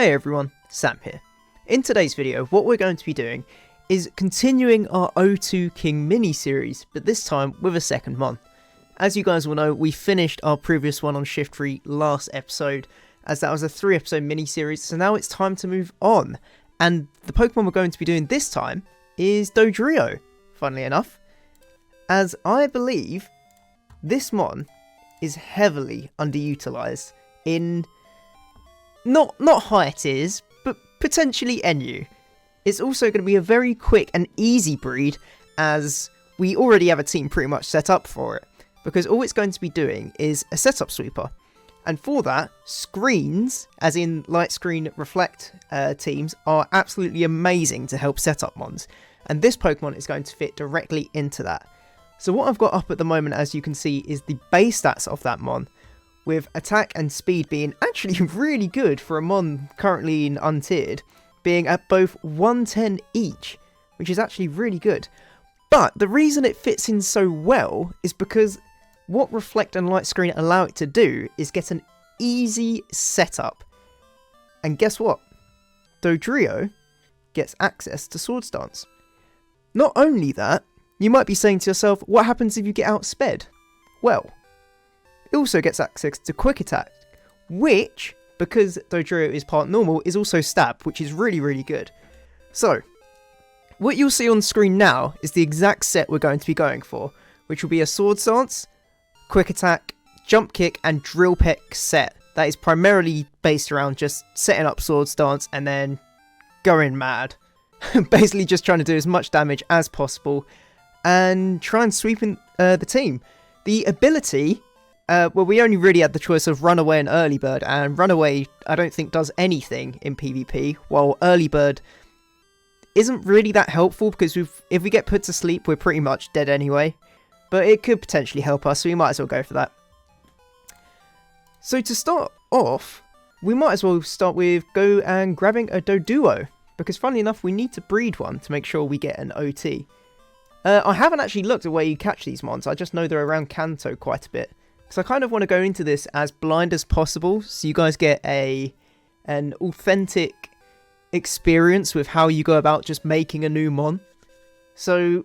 Hey everyone, Sam here. In today's video, what we're going to be doing is continuing our O2 King mini-series, but this time with a second mon. As you guys will know, we finished our previous one on Shift 3 last episode, as that was a 3-episode mini-series, so now it's time to move on. And the Pokemon we're going to be doing this time is Dodrio, funnily enough, as I believe this mon is heavily underutilized in not higher tiers, but potentially NU. It's also going to be a very quick and easy breed, as we already have a team pretty much set up for it, because all it's going to be doing is a setup sweeper. And for that, screens, as in light screen reflect teams, are absolutely amazing to help set up mons, and this Pokemon is going to fit directly into that. So what I've got up at the moment, as you can see, is the base stats of that mon, with attack and speed being actually really good for a mon currently in untiered, being at both 110 each, which is actually really good. But the reason it fits in so well is because what Reflect and Light Screen allow it to do is get an easy setup. And guess what? Dodrio gets access to Swords Dance. Not only that, you might be saying to yourself, what happens if you get outsped? Well, it also gets access to Quick Attack, which, because Dodrio is part normal, is also Stab, which is really good. So, what you'll see on screen now is the exact set we're going to be going for, which will be a Swords Dance, Quick Attack, Jump Kick, and Drill Peck set. That is primarily based around just setting up Swords Dance and then going mad. Basically just trying to do as much damage as possible and try and sweep in the team. The ability, well, we only really had the choice of Runaway and Early Bird, and Runaway I don't think does anything in PvP, while Early Bird isn't really that helpful because if we get put to sleep we're pretty much dead anyway, but it could potentially help us, so we might as well go for that. So to start off, we might as well start with go and grabbing a Dodrio, because funnily enough we need to breed one to make sure we get an OT. I haven't actually looked at where you catch these mons, I just know they're around Kanto quite a bit. So I kind of want to go into this as blind as possible, so you guys get an authentic experience with how you go about just making a new mon. So,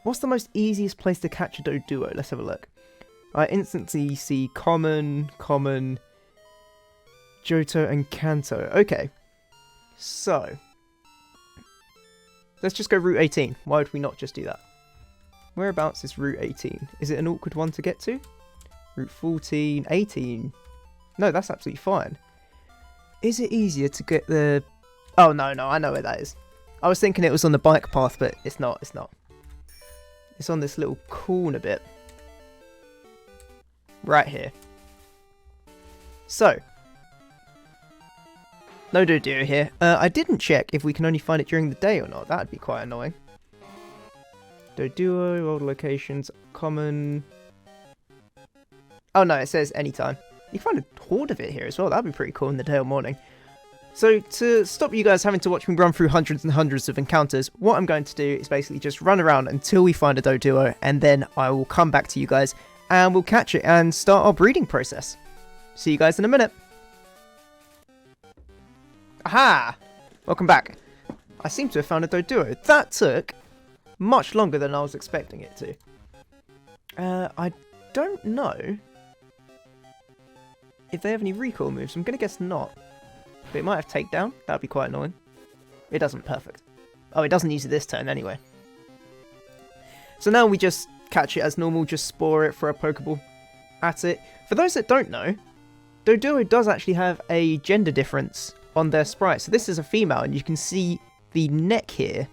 what's the most easiest place to catch a Dodrio? Let's have a look. I instantly see Common, Johto, and Kanto. Okay, so let's just go Route 18. Why would we not just do that? Whereabouts is Route 18? Is it an awkward one to get to? Route 14, 18. No, that's absolutely fine. Is it easier to get the... Oh, no, I know where that is. I was thinking it was on the bike path, but it's not. It's on this little corner bit. Right here. So. No Dodrio here. I didn't check if we can only find it during the day or not. That'd be quite annoying. Dodrio, old locations, common... Oh no, it says anytime. You can find a horde of it here as well. That'd be pretty cool in the day or morning. So to stop you guys having to watch me run through hundreds and hundreds of encounters, what I'm going to do is basically just run around until we find a Dodrio, and then I will come back to you guys and we'll catch it and start our breeding process. See you guys in a minute. Aha! Welcome back. I seem to have found a Dodrio. That took much longer than I was expecting it to. I don't know if they have any recoil moves. I'm going to guess not. But it might have takedown. That would be quite annoying. It doesn't. Perfect. Oh, it doesn't use it this turn anyway. So now we just catch it as normal. Just spore it, throw a Pokeball at it. For those that don't know, Dodrio does actually have a gender difference on their sprite. So this is a female, and you can see the neck here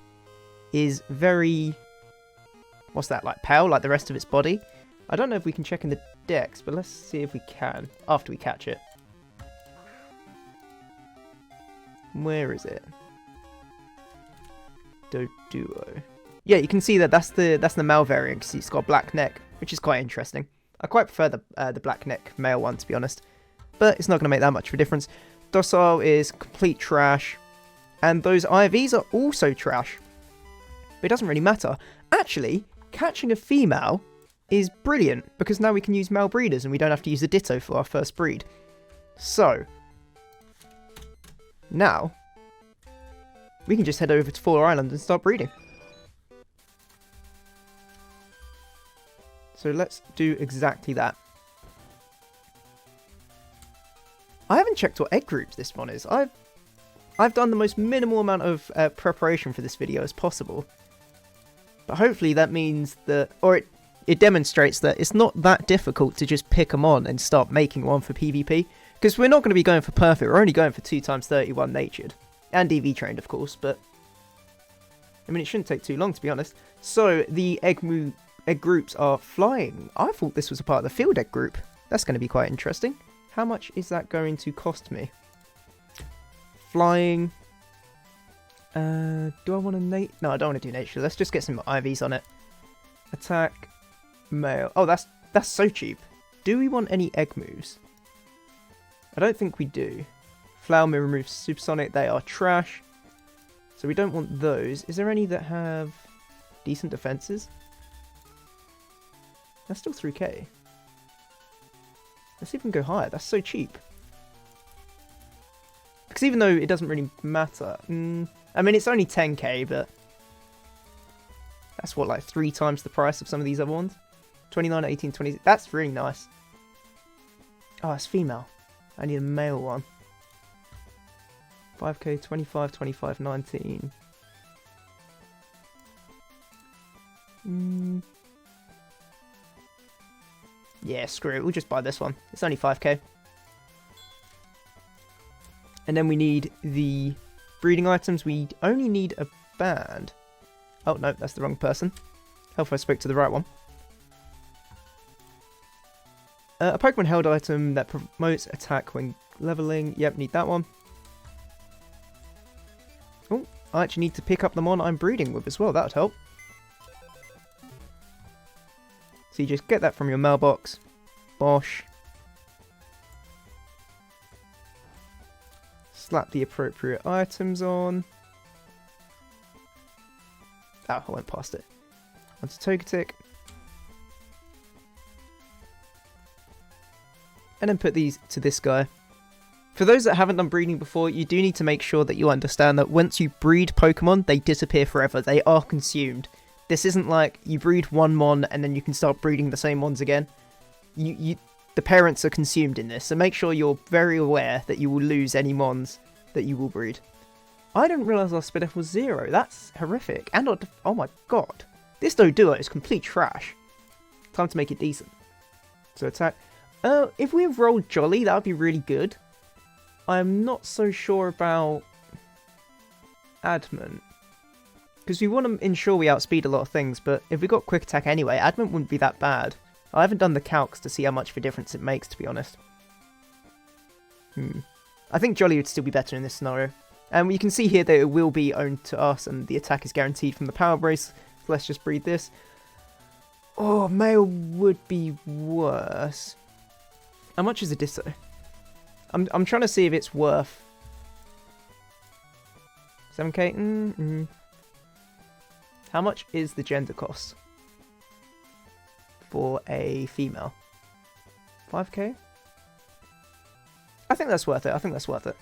is very... What's that, like pale, like the rest of its body? I don't know if we can check in the dex, but let's see if we can after we catch it. Where is it? Dodrio. Yeah, you can see that that's the male variant because it's got a black neck, which is quite interesting. I quite prefer the black neck male one, to be honest, but it's not going to make that much of a difference. Docile is complete trash, and those IVs are also trash. But it doesn't really matter. Actually, catching a female is brilliant, because now we can use male breeders and we don't have to use a Ditto for our first breed. So, Now, we can just head over to Fuller Island and start breeding. So let's do exactly that. I haven't checked what egg groups this one is. I've done the most minimal amount of preparation for this video as possible. But hopefully that means that, or it demonstrates that it's not that difficult to just pick them on and start making one for PvP. Because we're not going to be going for perfect, we're only going for 2x31 natured. And EV trained, of course, but I mean, it shouldn't take too long, to be honest. So, the egg groups are flying. I thought this was a part of the field egg group. That's going to be quite interesting. How much is that going to cost me? Flying. Do I want to No, I don't want to do nature. Let's just get some IVs on it. Attack. Male. Oh, that's so cheap. Do we want any egg moves? I don't think we do. Flower Mirror removes Supersonic. They are trash. So we don't want those. Is there any that have decent defenses? That's still 3k. Let's even go higher. That's so cheap. Because even though it doesn't really matter. I mean, it's only 10k, but that's what, like 3 times the price of some of these other ones? 29, 18, 20. That's really nice. Oh, it's female. I need a male one. 5k, 25, 25, 19. Yeah, screw it. We'll just buy this one. It's only 5k. And then we need the breeding items. We only need a band. Oh, no, that's the wrong person. Hopefully I spoke to the right one. A Pokemon held item that promotes attack when leveling. Yep, need that one. Oh, I actually need to pick up the mon I'm breeding with as well. That would help. So you just get that from your mailbox. Bosh. Slap the appropriate items on. Oh, I went past it. Onto Togetic. And then put these to this guy. For those that haven't done breeding before, you do need to make sure that you understand that once you breed Pokemon, they disappear forever. They are consumed. This isn't like you breed one mon and then you can start breeding the same ones again. The parents are consumed in this, so make sure you're very aware that you will lose any mons that you will breed. I didn't realise our Spadef was 0. That's horrific. And oh my god. This Dodrio is complete trash. Time to make it decent. So attack. If we have rolled Jolly, that would be really good. I'm not so sure about Adamant. Because we want to ensure we outspeed a lot of things, but if we got quick attack anyway, Adamant wouldn't be that bad. I haven't done the calcs to see how much of a difference it makes, to be honest. I think Jolly would still be better in this scenario. And you can see here that it will be owned to us, and the attack is guaranteed from the Power Brace. So let's just breed this. Oh, male would be worse. How much is a Disso? I'm trying to see if it's worth 7k. How much is the gender cost for a female? 5k. I think that's worth it. I think that's worth it.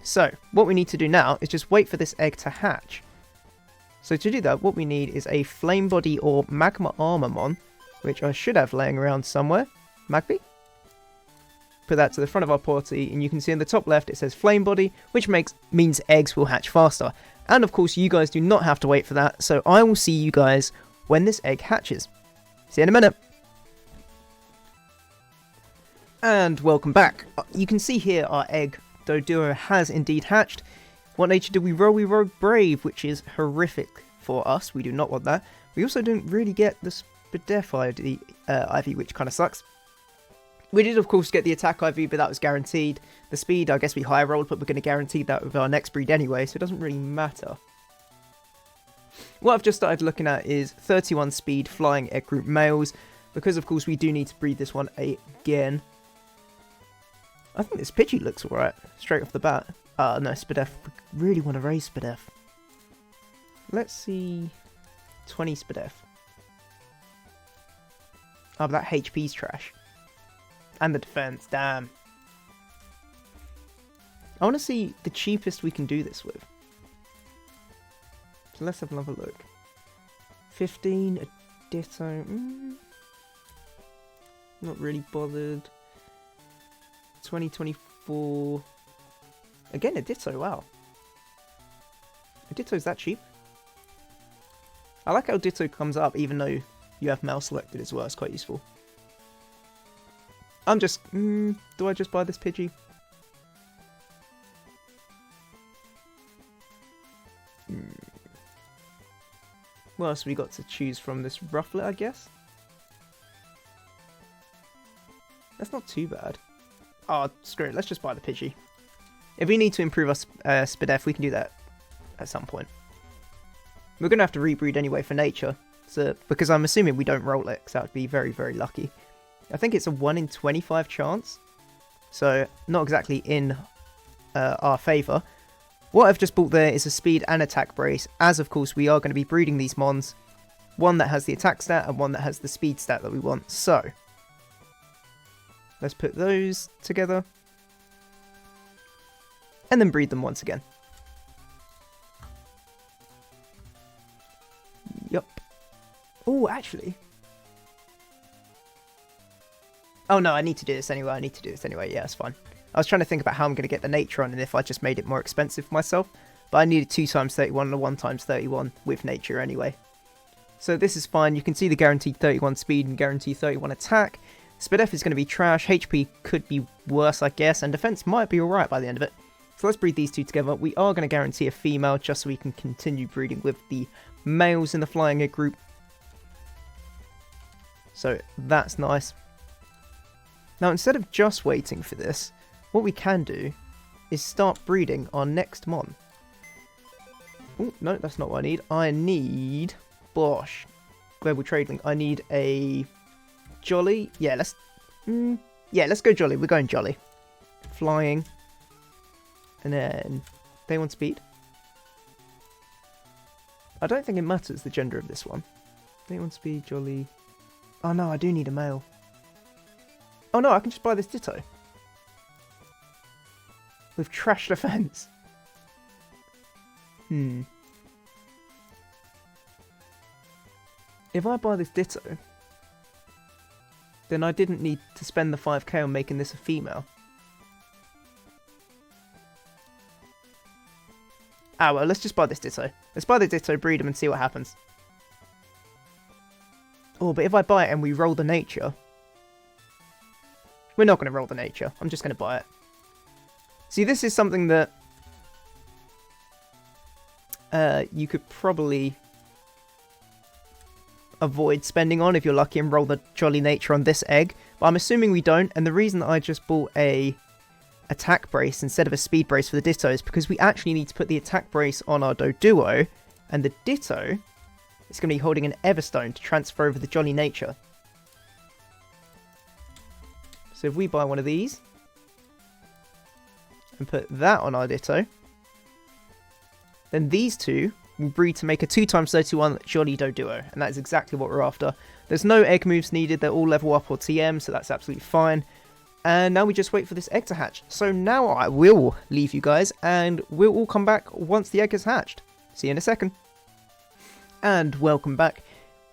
So what we need to do now is just wait for this egg to hatch. So to do that, what we need is a Flame Body or Magma Armormon, which I should have laying around somewhere. Magby? Put that to the front of our party, and you can see in the top left it says Flame Body, which means eggs will hatch faster. And of course, you guys do not have to wait for that, so I will see you guys when this egg hatches. See you in a minute. And welcome back. You can see here our egg Dodrio has indeed hatched. What nature do we roll? We roll Brave, which is horrific for us. We do not want that. We also don't really get the Spadef IV, which kind of sucks. We did, of course, get the attack IV, but that was guaranteed. The speed, I guess we high rolled, but we're going to guarantee that with our next breed anyway, so it doesn't really matter. What I've just started looking at is 31 speed flying egg group males, because, of course, we do need to breed this one again. I think this Pidgey looks alright, straight off the bat. No, Spadef. We really want to raise Spadef. Let's see. 20 Spadef. Oh, but that HP's trash. And the defense, damn. I want to see the cheapest we can do this with. So let's have another look. 15, a Ditto. Not really bothered. 2024. Again, a Ditto, wow. A Ditto's that cheap. I like how Ditto comes up even though you have mouse selected as well, it's quite useful. I'm just, do I just buy this Pidgey? What else have we got to choose from? This Rufflet, I guess? That's not too bad. Oh, screw it, let's just buy the Pidgey. If we need to improve our Spadef, we can do that at some point. We're going to have to rebreed anyway for nature, so because I'm assuming we don't roll it, because that would be very, very lucky. I think it's a 1 in 25 chance, so not exactly in our favour. What I've just bought there is a speed and attack brace, as of course we are going to be breeding these mons. One that has the attack stat and one that has the speed stat that we want, so let's put those together. And then breed them once again. Yup. Oh, actually. Oh no, I need to do this anyway. Yeah, it's fine. I was trying to think about how I'm going to get the nature on and if I just made it more expensive for myself. But I needed 2 times 31 and a 1 times 31 with nature anyway. So this is fine. You can see the guaranteed 31 speed and guaranteed 31 attack. Spadef is going to be trash. HP could be worse, I guess. And defense might be alright by the end of it. So let's breed these two together. We are going to guarantee a female just so we can continue breeding with the males in the flying egg group. So that's nice. Now instead of just waiting for this, what we can do is start breeding our next mon. Oh, no, that's not what I need. I need... Bosh. Global Trade Link. I need a... Jolly. Yeah, let's... let's go Jolly. We're going Jolly. Flying. And then... They want speed. I don't think it matters the gender of this one. They want speed, Jolly... Oh no, I do need a male. Oh no, I can just buy this Ditto. With trash defense. If I buy this Ditto, then I didn't need to spend the 5k on making this a female. Ah well, let's just buy this Ditto. Let's buy the Ditto, breed him and see what happens. Oh, but if I buy it and we roll the nature... We're not going to roll the nature. I'm just going to buy it. See, this is something that you could probably avoid spending on if you're lucky and roll the Jolly Nature on this egg. But I'm assuming we don't. And the reason that I just bought a attack brace instead of a speed brace for the Ditto is because we actually need to put the attack brace on our Dodrio. And the Ditto is going to be holding an Everstone to transfer over the Jolly Nature. So if we buy one of these and put that on our Ditto, then these two will breed to make a 2 times 31 Jolly Dodrio, and that is exactly what we're after. There's no egg moves needed, they're all level up or TM, so that's absolutely fine. And now we just wait for this egg to hatch. So now I will leave you guys, and we'll all come back once the egg has hatched. See you in a second. And welcome back.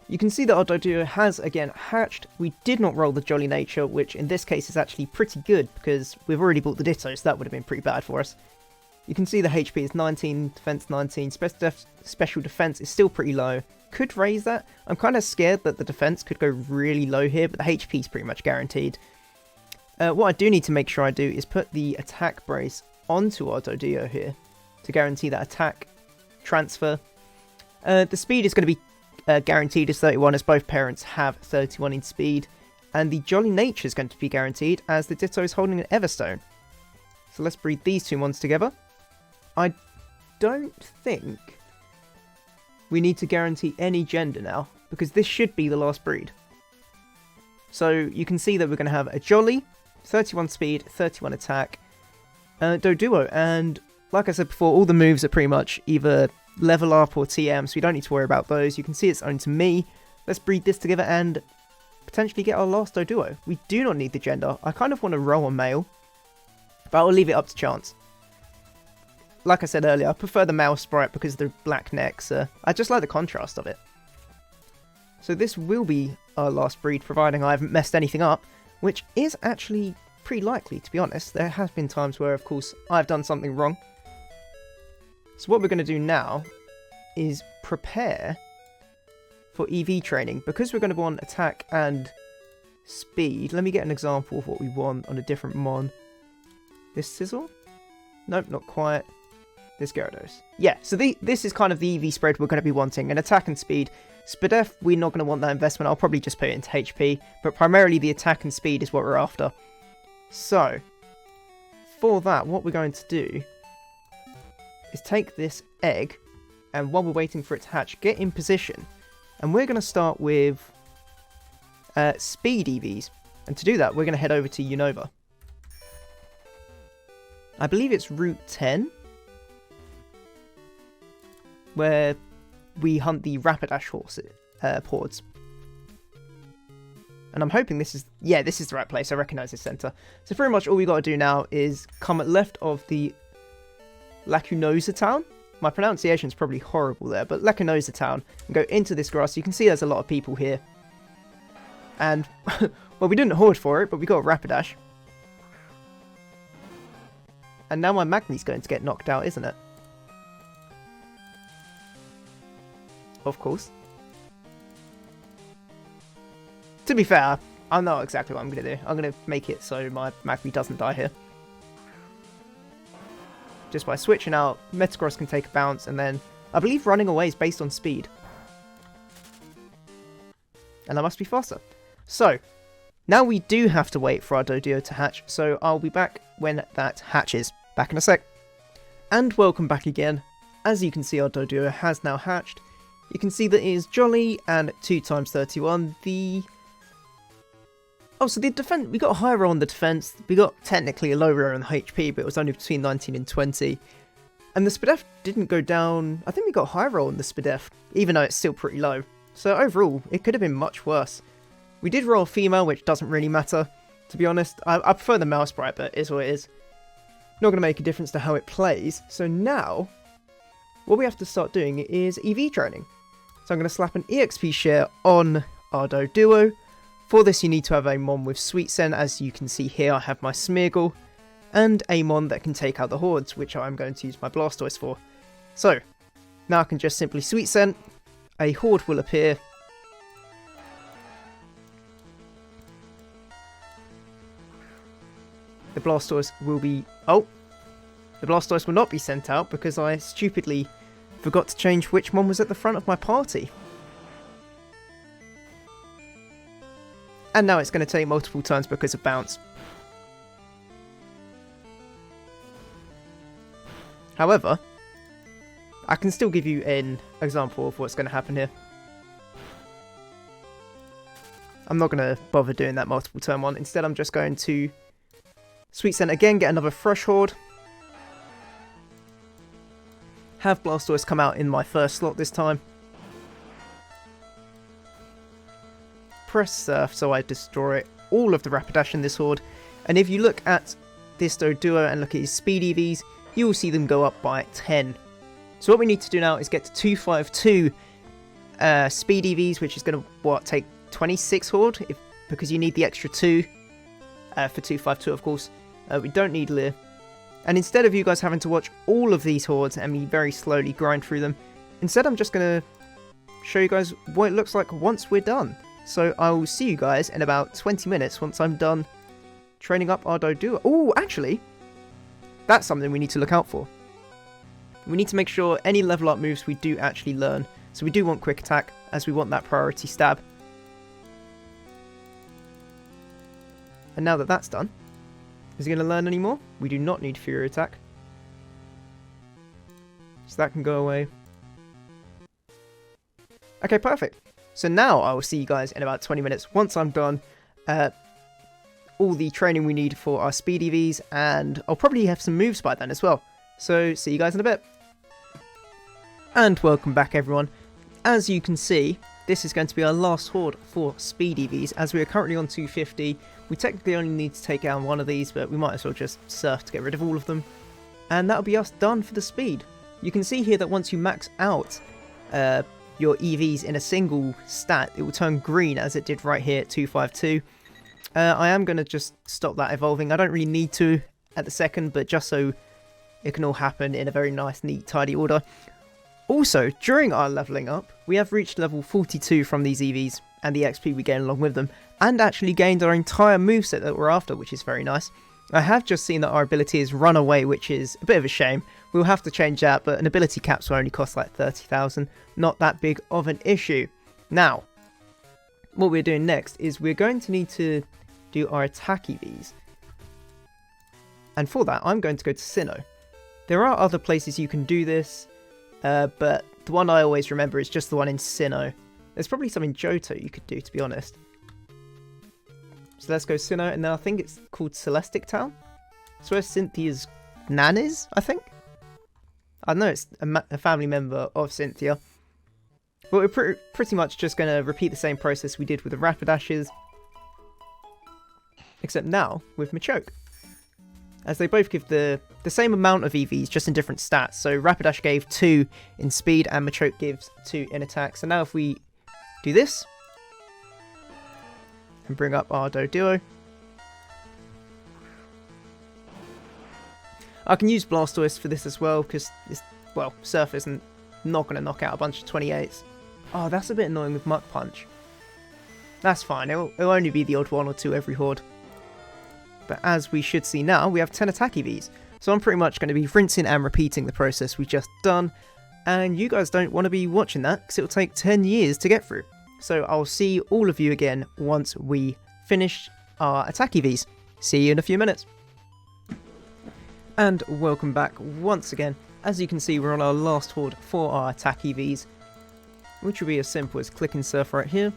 You can see that our Dodrio has again hatched. We did not roll the Jolly Nature, which in this case is actually pretty good because we've already bought the Ditto, so that would have been pretty bad for us. You can see the HP is 19, defense 19, special defense is still pretty low. Could raise that. I'm kind of scared that the defense could go really low here, but the HP is pretty much guaranteed. What I do need to make sure I do is put the attack brace onto our Dodrio here to guarantee that attack transfer. The speed is going to be guaranteed as 31 as both parents have 31 in speed, and the Jolly Nature is going to be guaranteed as the Ditto is holding an Everstone. So let's breed these two ones together. I don't think we need to guarantee any gender now, because this should be the last breed. So you can see that we're going to have a Jolly, 31 speed, 31 attack, Dodrio, and like I said before, all the moves are pretty much either level up or TM, so we don't need to worry about those. You can see it's owned to me. Let's breed this together and potentially get our last Dodrio. We do not need the gender. I kind of want to roll on male, but I'll leave it up to chance. Like I said earlier, I prefer the male sprite because of the black necks. I just like the contrast of it. So this will be our last breed, providing I haven't messed anything up, which is actually pretty likely, to be honest. There have been times where, of course, I've done something wrong. So what we're going to do now is prepare for EV training. Because we're going to want attack and speed, let me get an example of what we want on a different mon. This Sizzle? Nope, not quite. This Gyarados. Yeah, so this is kind of the EV spread we're going to be wanting. An attack and speed. Spadef, we're not going to want that investment. I'll probably just put it into HP. But primarily the attack and speed is what we're after. So, for that, what we're going to do is take this egg, and while we're waiting for it to hatch, get in position. And we're going to start with speed EVs. And to do that, we're going to head over to Unova. I believe it's Route 10, where we hunt the Rapidash horses, ports. And I'm hoping this is... Yeah, this is the right place. I recognise this centre. So pretty much all we got to do now is come left of the Lacunosa town. My pronunciation is probably horrible there, but Lacunosa town. And go into this grass. You can see there's a lot of people here. And, well, we didn't hoard for it, but we got a Rapidash. And now my Magni's going to get knocked out, isn't it? Of course. To be fair, I know exactly what I'm going to do. I'm going to make it so my Magni doesn't die here. Just by switching out, Metagross can take a bounce, and then I believe running away is based on speed. And I must be faster. So, now we do have to wait for our Dodrio to hatch, so I'll be back when that hatches. Back in a sec. And welcome back again. As you can see, our Dodrio has now hatched. You can see that it is jolly and 2 times 31. So the defense, we got a high roll on the defense. We got technically a low roll on the HP, but it was only between 19 and 20. And the Spadef didn't go down. I think we got a high roll on the Spadef, even though it's still pretty low. So overall, it could have been much worse. We did roll a female, which doesn't really matter, to be honest. I prefer the male sprite, but it is what it is. Not going to make a difference to how it plays. So now, what we have to start doing is EV training. So I'm going to slap an EXP share on our Dodrio. For this, you need to have a mon with Sweet Scent. As you can see here, I have my Smeargle. And a mon that can take out the hordes, which I'm going to use my Blastoise for. So, now I can just simply Sweet Scent. A horde will appear. The Blastoise will be... Oh! The Blastoise will not be sent out because I stupidly forgot to change which mon was at the front of my party. And now it's going to take multiple turns because of bounce. However, I can still give you an example of what's going to happen here. I'm not going to bother doing that multiple turn one. Instead, I'm just going to Sweet Scent again, get another Fresh Horde. Have Blastoise come out in my first slot this time. Press Surf so I destroy all of the Rapidash in this horde. And if you look at this Dodrio and look at his speed EVs, you will see them go up by 10. So what we need to do now is get to 252 speed EVs, which is going to, take 26 horde? Because you need the extra 2 for 252, of course. We don't need Leer. And instead of you guys having to watch all of these hordes and me very slowly grind through them, instead I'm just going to show you guys what it looks like once we're done. So I will see you guys in about 20 minutes once I'm done training up our Dodrio. Oh, actually, that's something we need to look out for. We need to make sure any level up moves we do actually learn. So we do want quick attack, as we want that priority stab. And now that that's done, is he going to learn any more? We do not need Fury Attack. So that can go away. Okay, perfect. So now I will see you guys in about 20 minutes once I'm done all the training we need for our speed EVs, and I'll probably have some moves by then as well. So see you guys in a bit. And welcome back everyone. As you can see, this is going to be our last horde for speed EVs, as we are currently on 250. We technically only need to take down one of these, but we might as well just surf to get rid of all of them. And that'll be us done for the speed. You can see here that once you max out your EVs in a single stat, it will turn green as it did right here at 252. I am going to just stop that evolving. I don't really need to at the second, but just so it can all happen in a very nice, neat, tidy order. Also, during our leveling up, we have reached level 42 from these EVs and the XP we gain along with them, and actually gained our entire moveset that we're after, which is very nice. I have just seen that our ability is Run Away, which is a bit of a shame. We'll have to change that, but an ability capsule only costs like 30,000. Not that big of an issue. Now, what we're doing next is we're going to need to do our attack EVs. And for that, I'm going to go to Sinnoh. There are other places you can do this, but the one I always remember is just the one in Sinnoh. There's probably some in Johto you could do, to be honest. So let's go Sinnoh, and then I think it's called Celestic Town. It's where Cynthia's nan is, I think. I know it's a family member of Cynthia. But we're pretty much just going to repeat the same process we did with the Rapidashes. Except now with Machoke. As they both give the same amount of EVs, just in different stats. So Rapidash gave 2 in speed, and Machoke gives 2 in attack. So now if we do this, and bring up our Dodrio. I can use Blastoise for this as well, because, well, Surf isn't not going to knock out a bunch of 28s. Oh, that's a bit annoying with Muck Punch. That's fine, it'll only be the odd 1 or 2 every horde. But as we should see now, we have 10 attack EVs. So I'm pretty much going to be rinsing and repeating the process we just done. And you guys don't want to be watching that, because it'll take 10 years to get through. So I'll see all of you again once we finish our attack EVs. See you in a few minutes. And welcome back once again. As you can see, we're on our last horde for our attack EVs, which will be as simple as clicking Surf right here.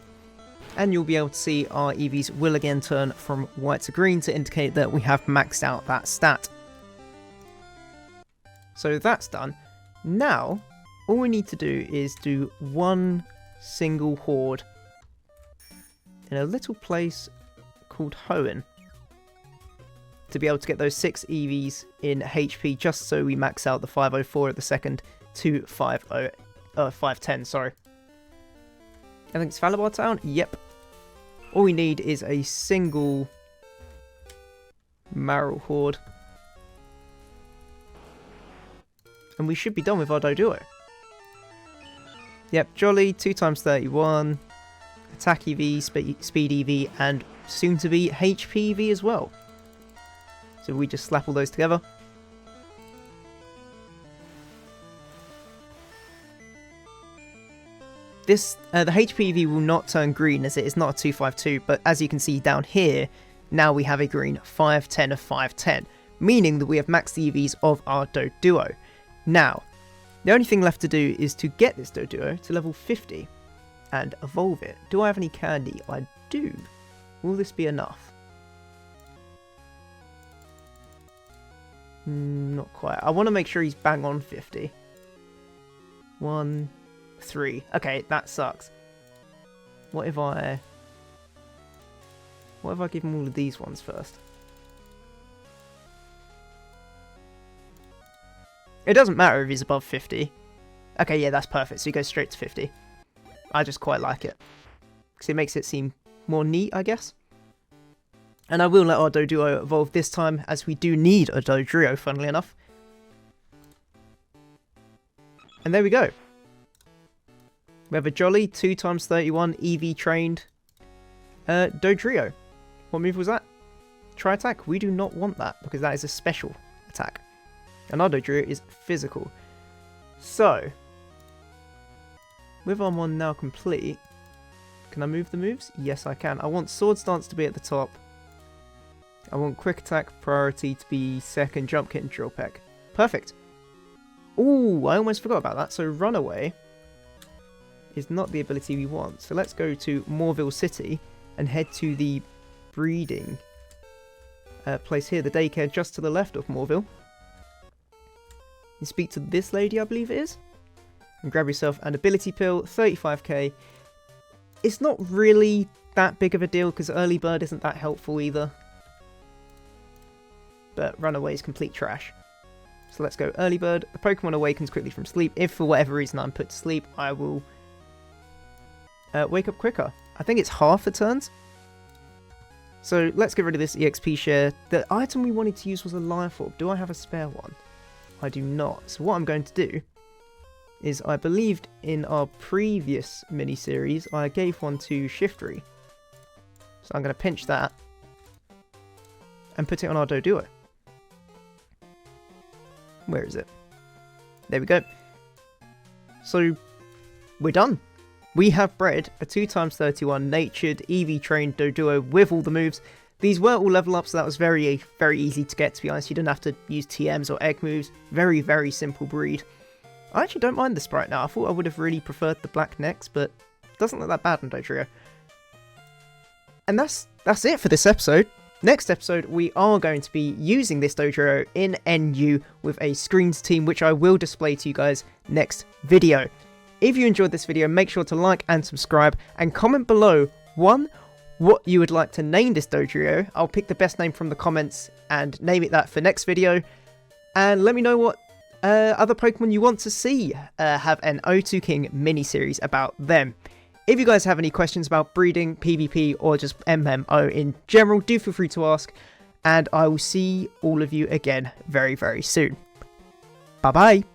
And you'll be able to see our EVs will again turn from white to green to indicate that we have maxed out that stat. So that's done. Now, all we need to do is do one single horde in a little place called Hoenn to be able to get those 6 EVs in HP, just so we max out the 504 at the second to 510, sorry. I think it's Falabar Town? Yep. All we need is a single Marill horde. And we should be done with our Dodrio. Yep, Jolly, 2 times 31, Attack EV, Speed EV, and soon to be HP EV as well. So we just slap all those together. This, the HP EV will not turn green as it is not a 252, but as you can see down here, now we have a green 510 of 510, meaning that we have maxed the EVs of our Dodrio. Now, the only thing left to do is to get this Dodrio to level 50 and evolve it. Do I have any candy? I do. Will this be enough? Not quite. I want to make sure he's bang on 50. 1, 3. Okay, that sucks. What if I give him all of these ones first? It doesn't matter if he's above 50. Okay, yeah, that's perfect. So he goes straight to 50. I just quite like it, because it makes it seem more neat, I guess. And I will let our Dodrio evolve this time, as we do need a Dodrio, funnily enough. And there we go. We have a Jolly, 2 times 31, EV trained Dodrio. What move was that? Tri-attack? We do not want that, because that is a special attack. And our Dodrio is physical. So, with our one now complete, can I move the moves? Yes, I can. I want Swords Dance to be at the top. I want Quick Attack priority to be second, Jump Kick and Drill Peck. Perfect. Ooh, I almost forgot about that. So Runaway is not the ability we want. So let's go to Moorville City and head to the breeding place here, the daycare just to the left of Moorville. You speak to this lady, I believe it is, and grab yourself an ability pill, 35k. it's not really that big of a deal because early bird isn't that helpful either. But runaway is complete trash. So let's go early bird. The Pokemon awakens quickly from sleep. If for whatever reason I'm put to sleep, I will wake up quicker. I think it's half the turns. So let's get rid of this EXP share. The item we wanted to use was a Life Orb. Do I have a spare one? I do not. So what I'm going to do is, I believed in our previous mini-series, I gave one to Shiftry. So I'm going to pinch that and put it on our Dodrio. Where is it? There we go. So we're done. We have bred a 2x31 natured EV trained Dodrio with all the moves. These were all level ups, so that was very easy to get, to be honest. You didn't have to use TMs or egg moves. Very simple breed. I actually don't mind the sprite now. I thought I would have really preferred the black necks, but it doesn't look that bad on Dodrio. And that's it for this episode. Next episode, we are going to be using this Dodrio in NU with a screens team, which I will display to you guys next video. If you enjoyed this video, make sure to like and subscribe, and comment below, what you would like to name this Dodrio. I'll pick the best name from the comments and name it that for next video. And let me know what other Pokemon you want to see have an O2 King mini-series about them. If you guys have any questions about breeding, PvP, or just MMO in general, do feel free to ask, and I will see all of you again very soon. Bye bye!